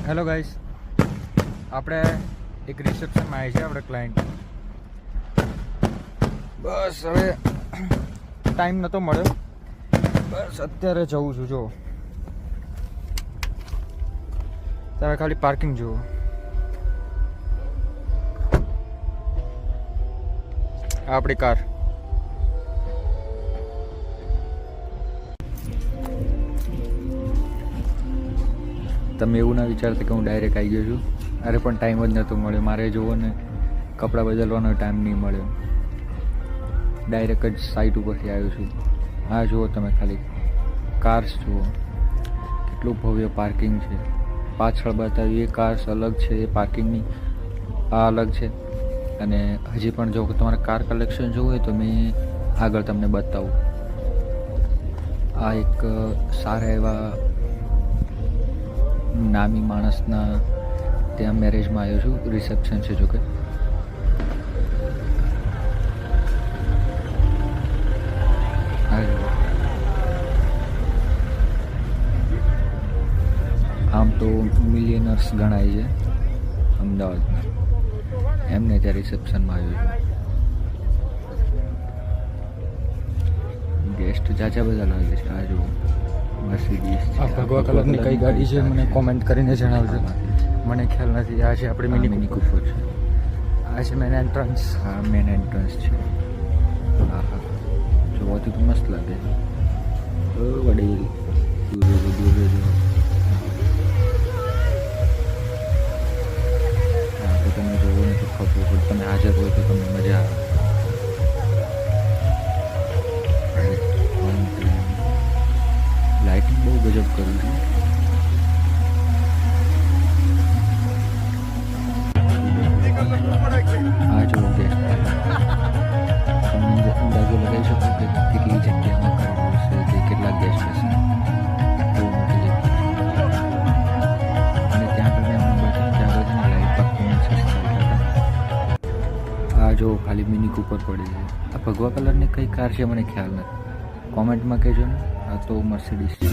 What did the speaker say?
Hello guys, આપણે એક રિસેપ્શનમાં આવી છે આપણે ક્લાયન્ટ. બસ હવે ટાઈમ નહોતો મળ્યો, બસ અત્યારે જવું છું. જો તમે ખાલી પાર્કિંગ જુઓ. આપણી કાર. તમે એવું ના વિચારતા કે હું ડાયરેક્ટ આવી ગયો છું. અરે પણ ટાઈમ જ નહોતો મળ્યો. મારે જુઓ ને, કપડાં બદલવાનો ટાઈમ નહીં મળ્યો. ડાયરેક્ટ જ સાઇટ ઉપરથી આવ્યો છું. હા જુઓ તમે ખાલી કાર્સ જુઓ, કેટલું ભવ્ય પાર્કિંગ છે. પાછળ બતાવ્યું એ કાર્સ અલગ છે, એ પાર્કિંગની આ અલગ છે. અને હજી પણ જો તમારે કાર કલેક્શન જોવું હોય તો મેં આગળ તમને બતાવું. આ એક સારા એવા નામી માણસના ત્યાં મેરેજમાં આવ્યો છું. રિસેપ્શન છે જોકે. આમ તો મિલિયનર્સ ગણાય છે અમદાવાદના, એમને ત્યાં રિસેપ્શનમાં આવ્યો છું. ગેસ્ટ ચાચા બધા લાગે છે. આ જો મર્સિડીઝ. આ ભગવા કલરની કઈ ગાડી છે મને કોમેન્ટ કરીને જણાવજો. મને ખ્યાલ નથી. આ છે આપણે મિની કૂપર છે. આ છે મેન એન્ટ્રન્સ. હા મેન એન્ટ્રન્સ છે. હા હા જોવાથી તો મસ્ત લાગે. વડીલ દૂર હા તો તમે જોવો ને તો ખબર પડે. તમે હાજર હોય તો તમને મજા આવે. લાઇટિંગ બહુ ગજબ કર્યું છે. આ જો ગેસ્ટ તમે અંદાજો લગાવી શકો કે કેટલી જગ્યામાં કરવું છે, કે કેટલા ગેસ્ટ હશે. બહુ મોટી જગ્યા. અને ત્યાં આગળ મેં બતાવ્યું, ત્યાં આગળ લાઇટ પાકવાનું હતા. આ જો ખાલી મિની કૂપર પડી છે. આ ભગવા કલરની કઈ કાર છે મને ખ્યાલ નથી. કોમેન્ટમાં કહેજો ને. આ તો મર્સિડીઝ છે.